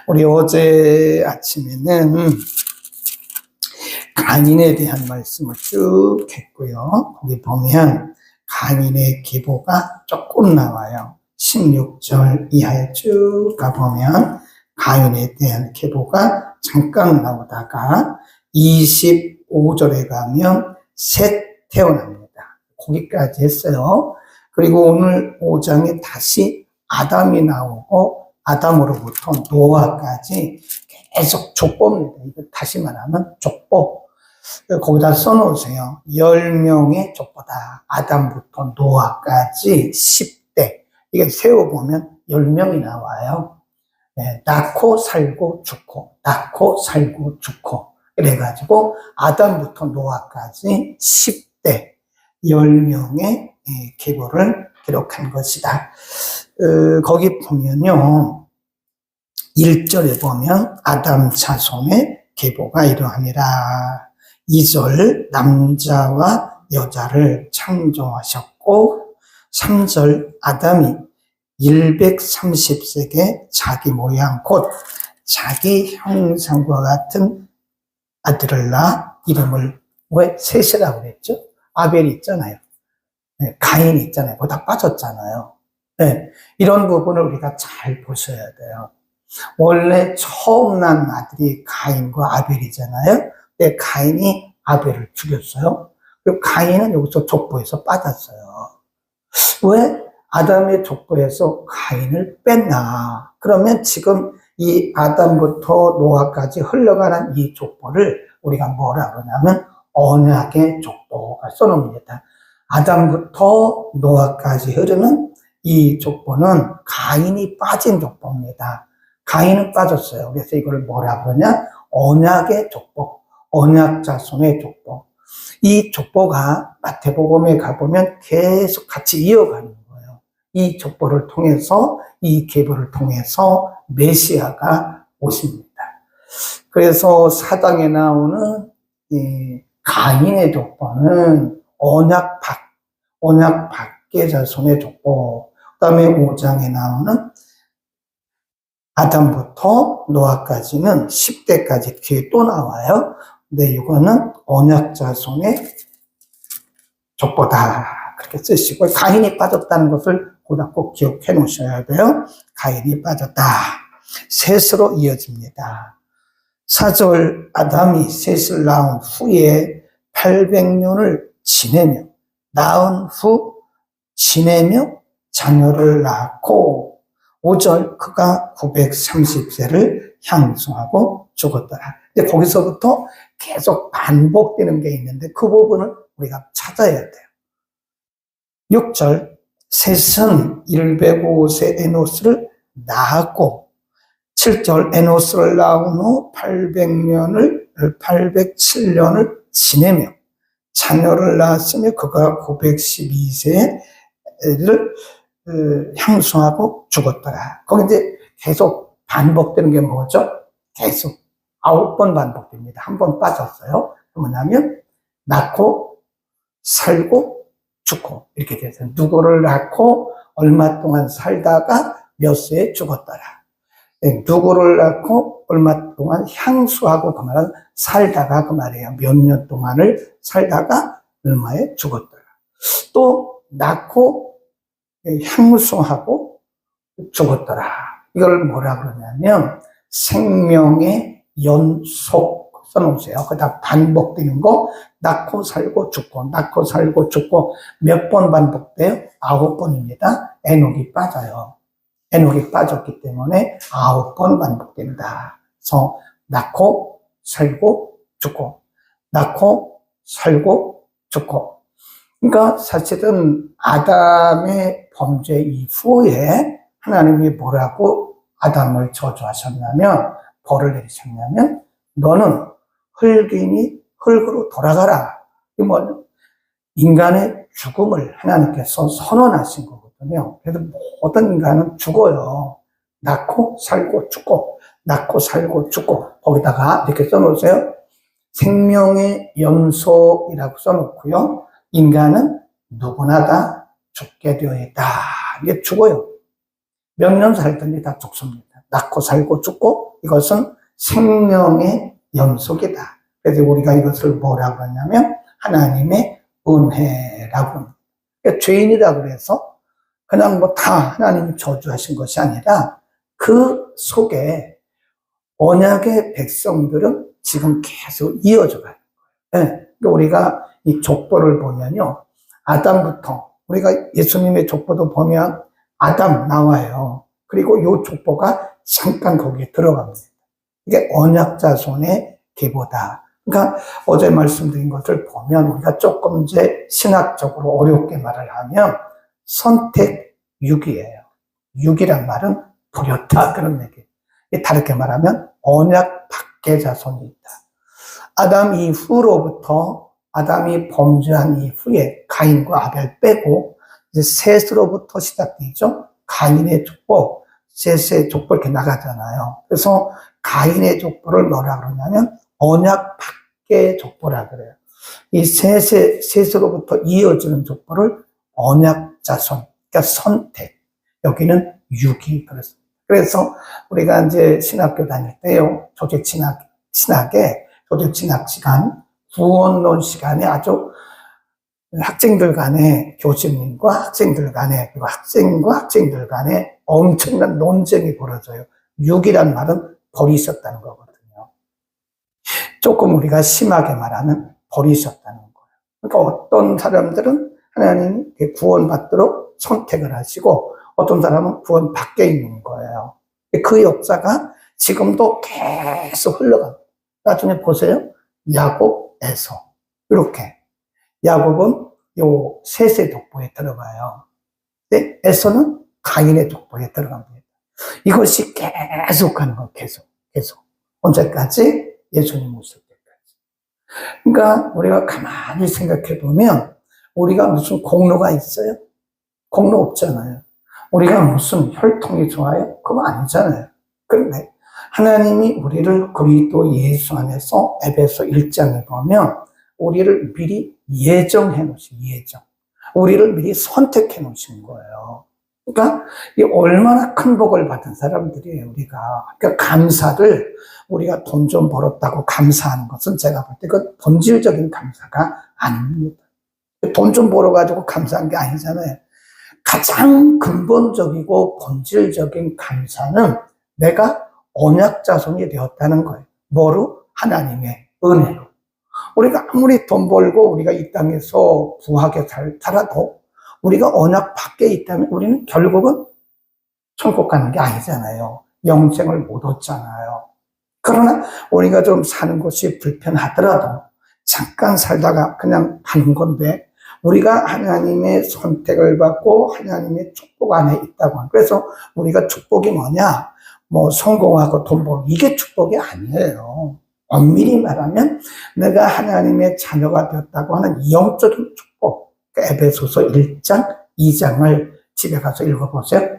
우리 어제 아침에는 간인에 대한 말씀을 쭉 했고요. 거기 보면 간인의 계보가 조금 나와요. 16절 이하에 쭉 가보면 간인에 대한 계보가 잠깐 나오다가 25절에 가면 셋 태어납니다. 거기까지 했어요. 그리고 오늘 5장에 다시 아담이 나오고 아담으로부터 노아까지 계속 족보입니다. 이거 다시 말하면 족보. 거기다 써놓으세요. 10명의 족보다. 아담부터 노아까지 10대. 이게 세워보면 10명이 나와요. 네, 낳고 살고 죽고, 낳고 살고 죽고. 그래가지고 아담부터 노아까지 10대, 10명의 계보를 기록한 것이다. 거기 보면요. 1절에 보면 아담 자손의 계보가 이러하니라. 2절 남자와 여자를 창조하셨고 3절 아담이 130세에 자기 모양 곧 자기 형상과 같은 아들을 낳아 이름을 왜 셋이라고 그랬죠? 아벨이 있잖아요. 네, 가인이 있잖아요. 거기다 빠졌잖아요. 네, 이런 부분을 우리가 잘 보셔야 돼요. 원래 처음 난 아들이 가인과 아벨이잖아요. 근데 가인이 아벨을 죽였어요. 그리고 가인은 여기서 족보에서 빠졌어요. 왜 아담의 족보에서 가인을 뺐나? 그러면 지금 이 아담부터 노아까지 흘러가는 이 족보를 우리가 뭐라 그러냐면 언약의 족보가 써놓습니다. 아담부터 노아까지 흐르는 이 족보는 가인이 빠진 족보입니다. 가인은 빠졌어요. 그래서 이걸 뭐라 그러냐? 언약의 족보, 언약 자손의 족보. 이 족보가 마태복음에 가보면 계속 같이 이어가는 거예요. 이 족보를 통해서, 이 계보를 통해서 메시아가 오십니다. 그래서 사장에 나오는 이 가인의 족보는 언약 밖의 자손의 족보. 그 다음에 5장에 나오는 아담부터 노아까지는 10대까지 뒤에 또 나와요. 근데 이거는 언약 자손의 족보다. 그렇게 쓰시고, 가인이 빠졌다는 것을 꼭 기억해 놓으셔야 돼요. 가인이 빠졌다. 셋으로 이어집니다. 4절 아담이 셋을 낳은 후에 800년을 지내며, 낳은 후 지내며 자녀를 낳고, 5절 그가 930세를 향수하고 죽었더라. 이제 거기서부터 계속 반복되는 게 있는데 그 부분을 우리가 찾아야 돼요. 6절 셋은 105세 에노스를 낳았고 7절 에노스를 낳은 후 807년을 지내며 자녀를 낳았으며 그가 912세를 향수하고 죽었더라. 거기 이제 계속 반복되는 게 뭐죠? 계속 9번 반복됩니다. 한 번 빠졌어요. 뭐냐면 낳고 살고 죽고 이렇게 돼서 누구를 낳고 얼마 동안 살다가 몇 세에 죽었더라. 누구를 낳고 얼마 동안 향수하고 그 말은 살다가 그 말이에요. 몇 년 동안을 살다가 얼마에 죽었더라. 또 낳고 향수하고 죽었더라. 이걸 뭐라 그러냐면 생명의 연속 써놓으세요. 그다음 반복되는 거 낳고 살고 죽고 낳고 살고 죽고 몇 번 반복돼요? 9번입니다. 에녹이 빠져요. 에녹이 빠졌기 때문에 9번 반복된다. 그래서 낳고 살고 죽고 낳고 살고 죽고. 그러니까 사실은 아담의 범죄 이후에 하나님이 뭐라고 아담을 저주하셨냐면 벌을 내리셨냐면 너는 흙이니 흙으로 돌아가라. 이 뭐 인간의 죽음을 하나님께서 선언하신 거거든요. 그래서 모든 인간은 죽어요. 낳고 살고 죽고 낳고 살고 죽고 거기다가 이렇게 써놓으세요. 생명의 연속이라고 써놓고요. 인간은 누구나 다 죽게 되어 있다. 이게 죽어요. 몇 년 살든지 다 죽습니다. 낳고 살고 죽고 이것은 생명의 연속이다. 그래서 우리가 이것을 뭐라고 하냐면 하나님의 은혜라고 합니다. 그러니까 죄인이라 그래서 그냥 뭐 다 하나님이 저주하신 것이 아니라 그 속에 언약의 백성들은 지금 계속 이어져 가요. 네. 우리가 이 족보를 보면요. 아담부터, 우리가 예수님의 족보도 보면 아담 나와요. 그리고 이 족보가 잠깐 거기에 들어갑니다. 이게 언약 자손의 계보다. 그러니까 어제 말씀드린 것을 보면 우리가 조금 이제 신학적으로 어렵게 말을 하면 선택육이에요. 육이란 말은 버렸다 그런 얘기. 다르게 말하면 언약 밖의 자손이 있다. 아담 이후로부터 아담이 범죄한 이후에 가인과 아벨 빼고 이제 셋으로부터 시작되죠. 가인의 족보, 셋의 족보 이렇게 나가잖아요. 그래서 가인의 족보를 뭐라 그러냐면 언약 밖의 족보라 그래요. 이 셋으로부터 이어지는 족보를 언약 자손, 그러니까 선택. 여기는 육이 그렇습니다. 그래서 우리가 이제 신학교 다닐 때요, 신학에 조직신학 시간, 구원론 시간에 아주 학생들 간에 교수님과 학생들 간에 그리고 학생과 학생들 간에 엄청난 논쟁이 벌어져요. 육이란 말은 버리셨다는 거거든요. 조금 우리가 심하게 말하면 버리셨다는 거예요. 그러니까 어떤 사람들은 하나님이 구원받도록 선택을 하시고 어떤 사람은 구원 밖에 있는 거예요. 그 역사가 지금도 계속 흘러갑니다. 나중에 보세요. 야곱, 에서. 이렇게. 야곱은 요 셋의 족보에 들어가요. 근데 에서는 가인의 족보에 들어갑니다. 이것이 계속 가는 거예요. 계속. 언제까지? 예수님 오실 때까지. 그러니까 우리가 가만히 생각해 보면 우리가 무슨 공로가 있어요? 공로 없잖아요. 우리가 무슨 혈통이 좋아요? 그거 아니잖아요. 그런데 하나님이 우리를 그리스도 예수 안에서 에베소 1장에 보면 우리를 미리 예정해 놓으신 예정. 우리를 미리 선택해 놓으신 거예요. 그러니까 이 얼마나 큰 복을 받은 사람들이에요, 우리가. 그러니까 감사를 우리가 돈 좀 벌었다고 감사하는 것은 제가 볼 때 그 본질적인 감사가 아닙니다. 돈 좀 벌어가지고 감사한 게 아니잖아요. 가장 근본적이고 본질적인 감사는 내가 언약 자손이 되었다는 거예요. 뭐로? 하나님의 은혜로. 우리가 아무리 돈 벌고 우리가 이 땅에서 부하게 살아도 우리가 언약 밖에 있다면 우리는 결국은 천국 가는 게 아니잖아요. 영생을 못 얻잖아요. 그러나 우리가 좀 사는 것이 불편하더라도 잠깐 살다가 그냥 가는 건데 우리가 하나님의 선택을 받고 하나님의 축복 안에 있다고 합니다. 그래서 우리가 축복이 뭐냐? 뭐 성공하고 돈 벌고 이게 축복이 아니에요. 엄밀히 말하면 내가 하나님의 자녀가 되었다고 하는 영적인 축복. 에베소서 1장, 2장을 집에 가서 읽어보세요.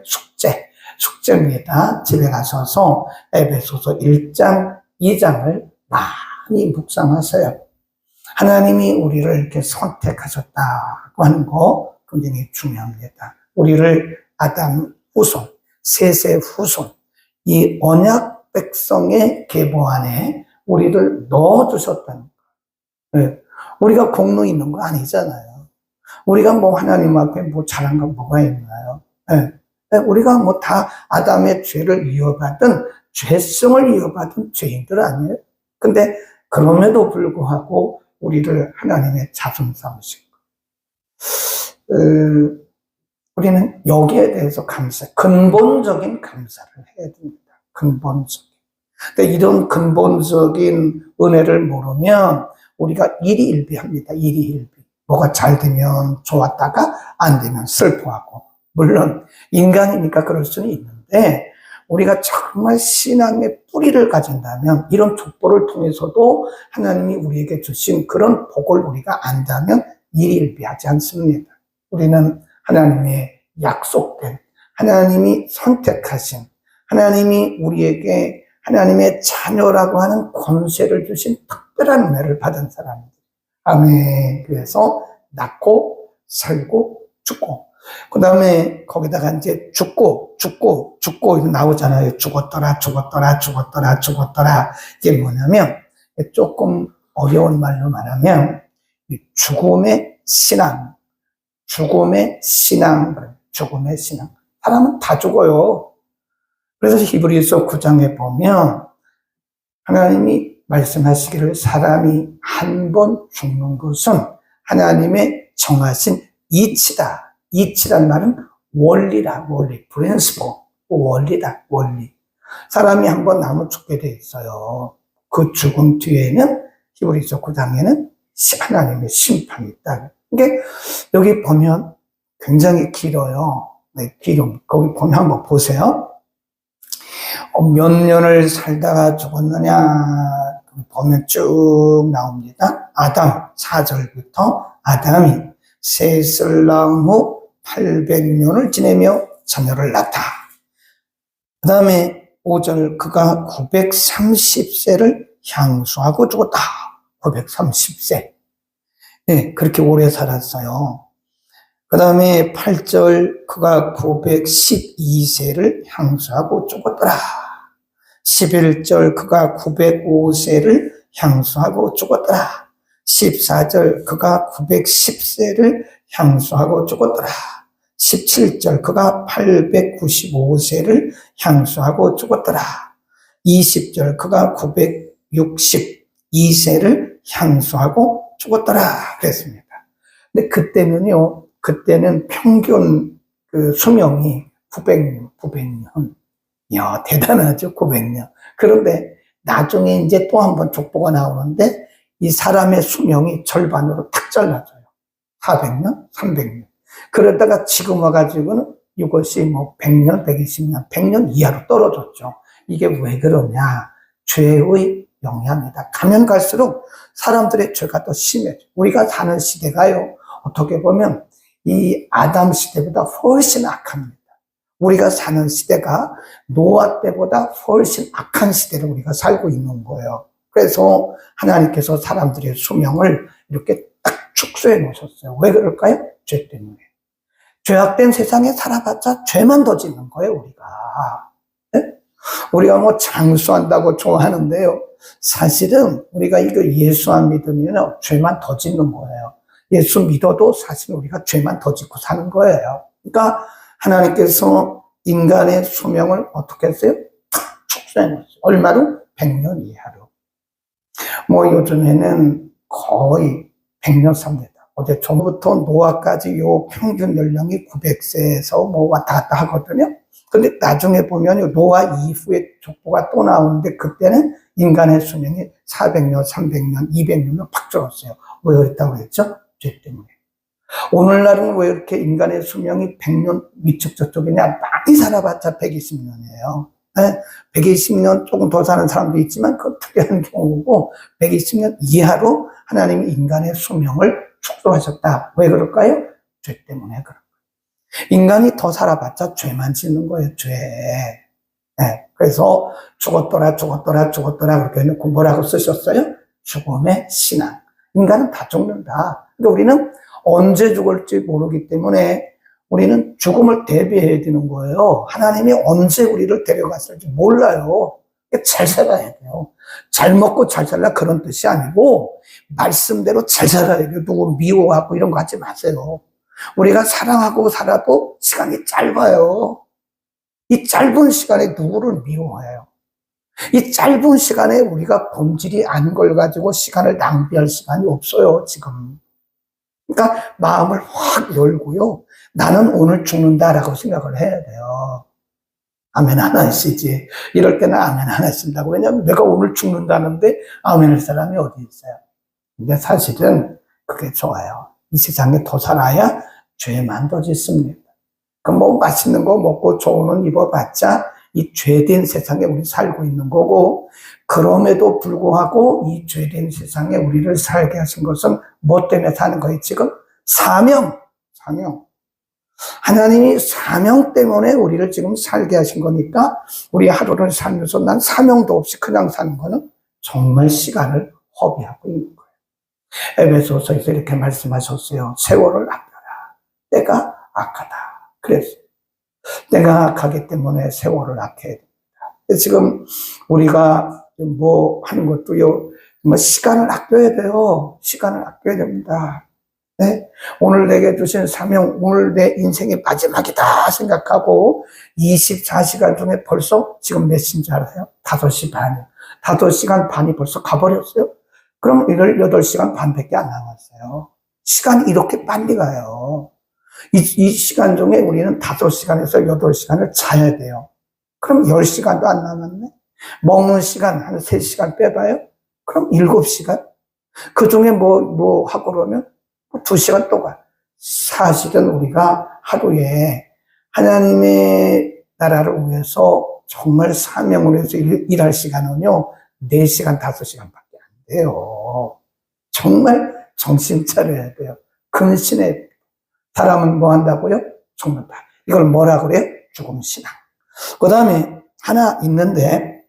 숙제입니다. 집에 가셔서 에베소서 1장, 2장을 많이 묵상하세요. 하나님이 우리를 이렇게 선택하셨다고 하는 거 굉장히 중요합니다. 우리를 아담 후손, 셋의 후손, 이 언약 백성의 계보 안에 우리를 넣어주셨다는 거예요. 우리가 공로 있는 거 아니잖아요. 우리가 뭐 하나님 앞에 뭐 잘한 거 뭐가 있나요? 우리가 뭐 다 아담의 죄를 이어받은, 죄성을 이어받은 죄인들 아니에요? 근데 그럼에도 불구하고 우리를 하나님의 자손 삼으신 거예요. 우리는 여기에 대해서 근본적인 감사를 해야 됩니다. 근본적인. 근데 이런 근본적인 은혜를 모르면 우리가 일희일비합니다. 일희일비. 뭐가 잘 되면 좋았다가 안 되면 슬퍼하고. 물론 인간이니까 그럴 수는 있는데 우리가 정말 신앙의 뿌리를 가진다면 이런 족보를 통해서도 하나님이 우리에게 주신 그런 복을 우리가 안다면 일희일비하지 않습니다. 우리는 하나님의 약속된, 하나님이 선택하신, 하나님이 우리에게 하나님의 자녀라고 하는 권세를 주신 특별한 은혜를 받은 사람입니다. 아멘. 그래서 낳고 살고 죽고 그 다음에 거기다가 이제 죽고 이거 나오잖아요. 죽었더라. 이게 뭐냐면, 조금 어려운 말로 말하면, 죽음의 신앙. 사람은 다 죽어요. 그래서 히브리서 9장에 보면, 하나님이 말씀하시기를 사람이 한 번 죽는 것은 하나님의 정하신 이치다. 이치란 말은 원리다. 프린시플. 원리. 사람이 한 번 나면 죽게 돼 있어요. 그 죽음 뒤에는 히브리서 9장에는 하나님의 심판이 있다. 이게 여기 보면 굉장히 길어요. 네, 거기 보면 한번 보세요. 몇 년을 살다가 죽었느냐 보면 쭉 나옵니다. 아담 4절부터 아담이 셋을 낳은 후 800년을 지내며 자녀를 낳다. 그 다음에 5절 그가 930세를 향수하고 죽었다. 930세. 네, 그렇게 오래 살았어요. 그 다음에 8절 그가 912세를 향수하고 죽었더라. 11절 그가 905세를 향수하고 죽었더라. 14절 그가 910세를 향수하고 죽었더라. 17절 그가 895세를 향수하고 죽었더라. 20절 그가 962세를 향수하고 죽었더라. 그랬습니다. 근데 그때는 평균 그 수명이 900년. 야, 대단하죠, 900년. 그런데 나중에 이제 또 한 번 족보가 나오는데 이 사람의 수명이 절반으로 탁 잘라져요. 400년, 300년. 그러다가 지금 와가지고는 이것이 뭐 100년, 120년, 100년 이하로 떨어졌죠. 이게 왜 그러냐? 죄의 영향이다. 가면 갈수록 사람들의 죄가 더 심해져. 우리가 사는 시대가요, 어떻게 보면 이 아담 시대보다 훨씬 악합니다. 우리가 사는 시대가 노아 때보다 훨씬 악한 시대를 우리가 살고 있는 거예요. 그래서 하나님께서 사람들의 수명을 이렇게 딱 축소해 놓으셨어요. 왜 그럴까요? 죄 때문에. 죄악된 세상에 살아봤자 죄만 더 짓는 거예요, 우리가. 네? 우리가 뭐 장수한다고 좋아하는데요. 사실은 우리가 이거 예수 안 믿으면 죄만 더 짓는 거예요. 예수 믿어도 사실 우리가 죄만 더 짓고 사는 거예요. 그러니까 하나님께서 인간의 수명을 어떻게 했어요? 탁 축소해 놓았어요. 얼마로? 100년 이하로. 뭐 요즘에는 거의 100년 삽니다. 어제 전부터 노아까지 요 평균 연령이 900세에서 뭐 왔다 갔다 하거든요. 근데 나중에 보면 노아 이후에 족보가 또 나오는데 그때는 인간의 수명이 400년, 300년, 200년을 팍 줄었어요. 왜 그랬다고 그랬죠? 죄 때문에. 오늘날은 왜 이렇게 인간의 수명이 100년 위쪽 저쪽이냐? 많이 살아봤자 120년이에요. 120년 조금 더 사는 사람도 있지만 그건 특이한 경우고 120년 이하로 하나님이 인간의 수명을 축소하셨다. 왜 그럴까요? 죄 때문에 그런 거예요. 인간이 더 살아봤자 죄만 짓는 거예요. 죄. 네. 그래서 죽었더라 그렇게 해놓고 뭐라고 쓰셨어요? 죽음의 신앙. 인간은 다 죽는다. 근데 우리는 언제 죽을지 모르기 때문에 우리는 죽음을 대비해야 되는 거예요. 하나님이 언제 우리를 데려갔을지 몰라요. 잘 살아야 돼요. 잘 먹고 잘 살라 그런 뜻이 아니고 말씀대로 잘 살아야 돼요. 누구 미워하고 이런 거 하지 마세요. 우리가 사랑하고 살아도 시간이 짧아요. 이 짧은 시간에 누구를 미워해요? 이 짧은 시간에 우리가 본질이 안 걸 가지고 시간을 낭비할 시간이 없어요, 지금. 그러니까 마음을 확 열고요. 나는 오늘 죽는다라고 생각을 해야 돼요. 아멘 하나 하시지. 이럴 때는 아멘 하나 하신다고. 왜냐하면 내가 오늘 죽는다는데 아멘 할 사람이 어디 있어요. 근데 사실은 그게 좋아요. 이 세상에 더 살아야 죄만 더 짓습니다. 그 뭐 맛있는 거 먹고 좋은 옷 입어봤자 이 죄된 세상에 우리 살고 있는 거고, 그럼에도 불구하고 이 죄된 세상에 우리를 살게 하신 것은 뭐 때문에 사는 거예요? 지금 사명. 하나님이 사명 때문에 우리를 지금 살게 하신 거니까 우리 하루를 살면서 난 사명도 없이 그냥 사는 거는 정말 시간을 허비하고 있는 거예요. 에베소서에서 이렇게 말씀하셨어요. 세월을 아껴라. 때가 악하다. 그래서 내가 악하기 때문에 세월을 아껴야 됩니다. 지금 우리가 뭐 하는 것도요, 뭐 시간을 아껴야 돼요. 시간을 아껴야 됩니다. 네? 오늘 내게 주신 사명, 오늘 내 인생의 마지막이다 생각하고 24시간 중에 벌써 지금 몇 시인 줄 알아요? 5시 반이요. 5시간 반이 벌써 가버렸어요. 그럼 18시간 반밖에 안 남았어요. 시간이 이렇게 빨리 가요. 이 시간 중에 우리는 5시간에서 8시간을 자야 돼요. 그럼 10시간도 안 남았네? 먹는 시간 한 3시간 빼봐요? 그럼 7시간? 그 중에 뭐 하고 그러면 2시간 또 가. 사실은 우리가 하루에 하나님의 나라를 위해서 정말 사명을 위해서 일할 시간은요, 4시간, 5시간밖에 안 돼요. 정말 정신 차려야 돼요. 근신해야 돼요. 사람은 뭐 한다고요? 죽는다. 이걸 뭐라 그래요? 죽음 신앙. 그 다음에 하나 있는데,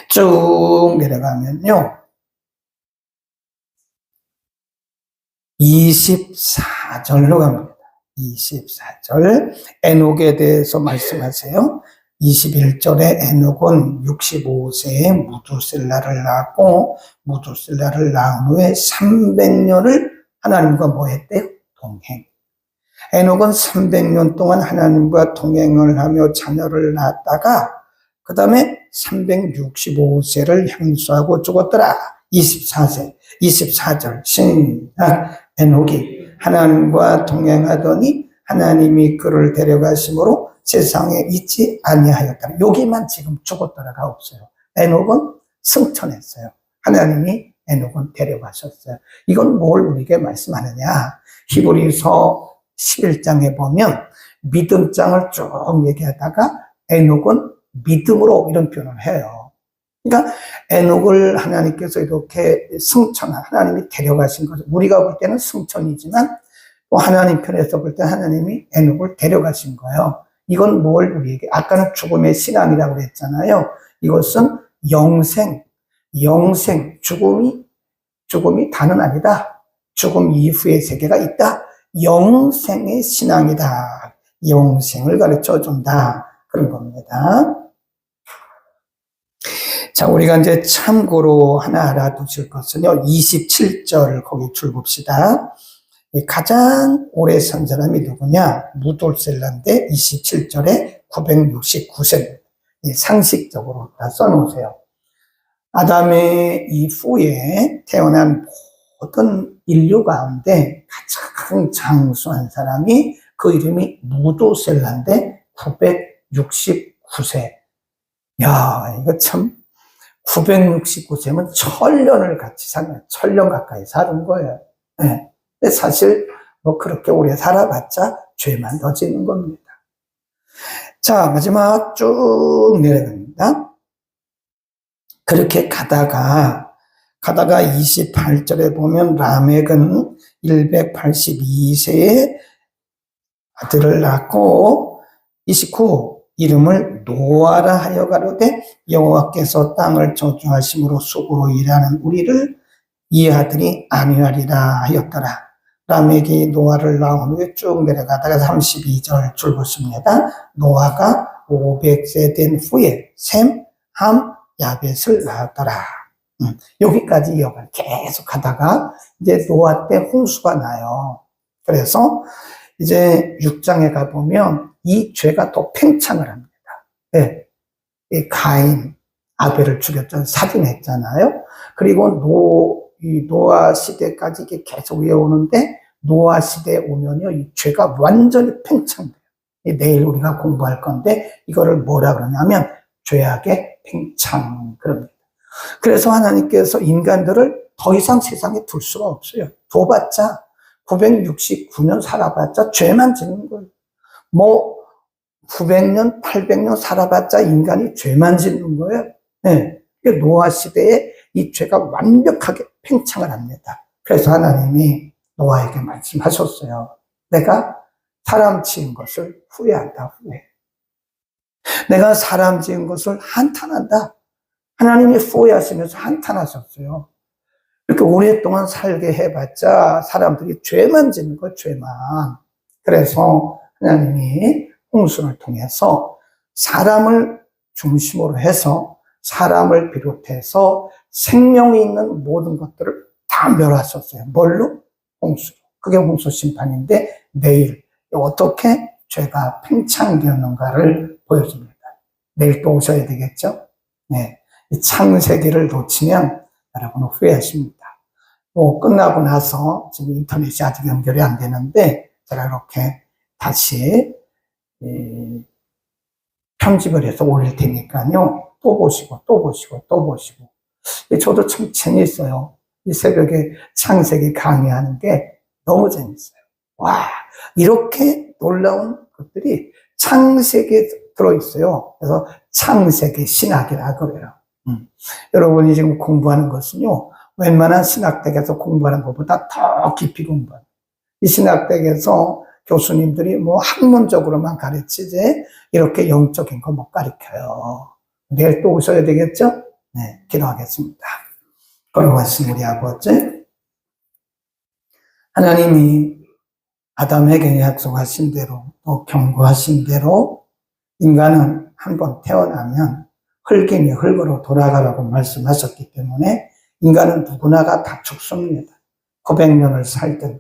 쭉 내려가면요, 24절로 갑니다. 24절. 에녹에 대해서 말씀하세요. 21절에 에녹은 65세에 무두셀라를 낳았고, 무두셀라를 낳은 후에 300년을 하나님과 뭐 했대요? 동행. 에녹은 300년 동안 하나님과 동행을 하며 자녀를 낳았다가, 그 다음에 365세를 향수하고 죽었더라. 24절. 시작. 에녹이 하나님과 동행하더니 하나님이 그를 데려가심으로 세상에 있지 아니하였다. 여기만 지금 죽었더라가 없어요. 에녹은 승천했어요. 하나님이 에녹은 데려가셨어요. 이건 뭘 우리에게 말씀하느냐? 히브리서 11장에 보면 믿음장을 쭉 얘기하다가 에녹은 믿음으로 이런 표현을 해요. 그러니까 에녹을 하나님께서 이렇게 하나님이 데려가신 거죠. 우리가 볼 때는 승천이지만 또 하나님 편에서 볼 때 하나님이 에녹을 데려가신 거예요. 이건 뭘 우리에게, 아까는 죽음의 신앙이라고 그랬잖아요. 이것은 영생, 죽음이 다는 아니다. 죽음 이후의 세계가 있다. 영생의 신앙이다. 영생을 가르쳐 준다. 그런 겁니다. 자, 우리가 이제 참고로 하나 알아두실 것은요, 27절 거기 줄 봅시다. 가장 오래 산 사람이 누구냐? 무돌셀라인데 27절에 969세. 상식적으로 다 써놓으세요. 아담의 이후에 태어난 모든 인류 가운데 가장 장수한 사람이 그 이름이 무도셀라인데 969세. 야, 이거 참 969세면 1000년을 같이 사는, 1000년 가까이 사는 거예요. 네. 근데 사실 뭐 그렇게 오래 살아봤자 죄만 더 지는 겁니다. 자, 마지막 쭉 내려갑니다. 그렇게 가다가 28절에 보면 라멕은 182세에 아들을 낳고 29 이름을 노아라 하여 가로되 여호와께서 땅을 저주하심으로 수고로 일하는 우리를 이 아들이 안위하리라 하였더라. 라멕이 노아를 낳은 후에 쭉 내려가다가 32절 줄 보십니다. 노아가 500세 된 후에 셈, 함, 야벳을 낳았더라. 여기까지 이어가 계속 가다가 이제 노아 때 홍수가 나요. 그래서 이제 6장에 가보면 이 죄가 또 팽창을 합니다. 네. 이 가인, 아벨을 죽였잖아요. 살인했잖아요. 그리고 노아 시대까지 이게 계속 이어오는데 노아 시대에 오면요, 이 죄가 완전히 팽창돼요. 내일 우리가 공부할 건데 이거를 뭐라 그러냐면 죄악의 팽창 그럽니다. 그래서 하나님께서 인간들을 더 이상 세상에 둘 수가 없어요. 둬봤자 969년 살아봤자 죄만 짓는 거예요. 뭐 900년, 800년 살아봤자 인간이 죄만 짓는 거예요. 네. 노아 시대에 이 죄가 완벽하게 팽창을 합니다. 그래서 하나님이 노아에게 말씀하셨어요. 내가 사람 지은 것을 후회한다, 후회. 내가 사람 지은 것을 한탄한다. 하나님이 후회하시면서 한탄하셨어요. 이렇게 오랫동안 살게 해봤자 사람들이 죄만 짓는 거예요, 죄만. 그래서 하나님이 홍수를 통해서 사람을 중심으로 해서 사람을 비롯해서 생명이 있는 모든 것들을 다 멸하셨어요. 뭘로? 홍수로. 그게 홍수 심판인데 내일 어떻게 죄가 팽창되었는가를 보여줍니다. 내일 또 오셔야 되겠죠? 네. 이 창세기를 놓치면 여러분 후회하십니다. 뭐 끝나고 나서 지금 인터넷이 아직 연결이 안 되는데 제가 이렇게 다시 편집을 해서 올릴 테니까요. 또 보시고 또 보시고 또 보시고. 저도 참 재밌어요. 이 새벽에 창세기 강의하는 게 너무 재밌어요. 와, 이렇게 놀라운 것들이 창세기에 들어있어요. 그래서 창세기 신학이라 그래요. 여러분이 지금 공부하는 것은요, 웬만한 신학대에서 공부하는 것보다 더 깊이 공부하는. 이 신학대에서 교수님들이 뭐 학문적으로만 가르치지 이렇게 영적인 거 못 가르쳐요. 내일 또 오셔야 되겠죠? 네, 기도하겠습니다. 걸어가신 우리 아버지, 하나님이 아담에게 약속하신 대로 또 경고하신 대로 인간은 한번 태어나면 흙이니 흙으로 돌아가라고 말씀하셨기 때문에 인간은 누구나가 다 죽습니다. 900년을 살든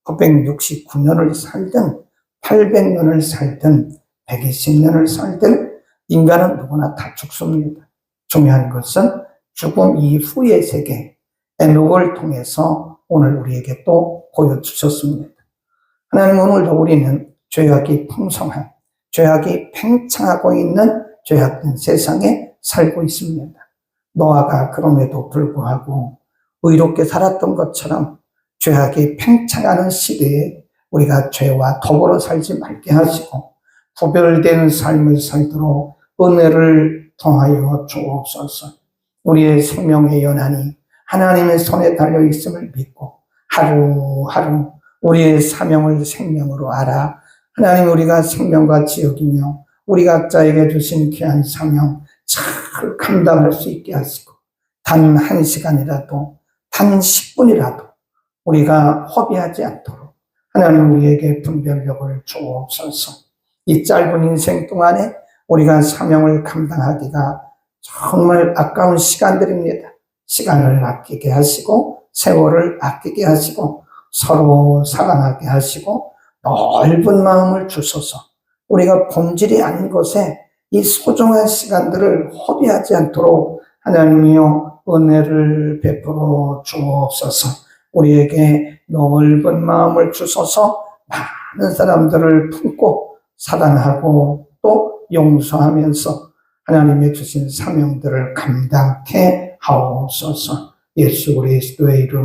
969년을 살든 800년을 살든 120년을 살든 인간은 누구나 다 죽습니다. 중요한 것은 죽음 이후의 세계, 에녹을 통해서 오늘 우리에게 또 보여주셨습니다. 하나님, 오늘도 우리는 죄악이 풍성한, 죄악이 팽창하고 있는 죄악된 세상에 살고 있습니다. 노아가 그럼에도 불구하고 의롭게 살았던 것처럼 죄악이 팽창하는 시대에 우리가 죄와 더불어 살지 말게 하시고 구별되는 삶을 살도록 은혜를 통하여 주옵소서. 우리의 생명의 연한이 하나님의 손에 달려 있음을 믿고 하루하루 우리의 사명을 생명으로 알아 하나님, 우리가 생명과 지역이며 우리 각자에게 주신 귀한 사명 잘 감당할 수 있게 하시고 단 1시간이라도 단 10분이라도 우리가 허비하지 않도록 하나님 우리에게 분별력을 주옵소서. 이 짧은 인생 동안에 우리가 사명을 감당하기가 정말 아까운 시간들입니다. 시간을 아끼게 하시고 세월을 아끼게 하시고 서로 사랑하게 하시고 넓은 마음을 주소서. 우리가 본질이 아닌 것에 이 소중한 시간들을 허비하지 않도록 하나님이여 은혜를 베풀어 주옵소서. 우리에게 넓은 마음을 주소서. 많은 사람들을 품고 사랑하고 또 용서하면서 하나님의 주신 사명들을 감당케 하옵소서. 예수 그리스도의 이름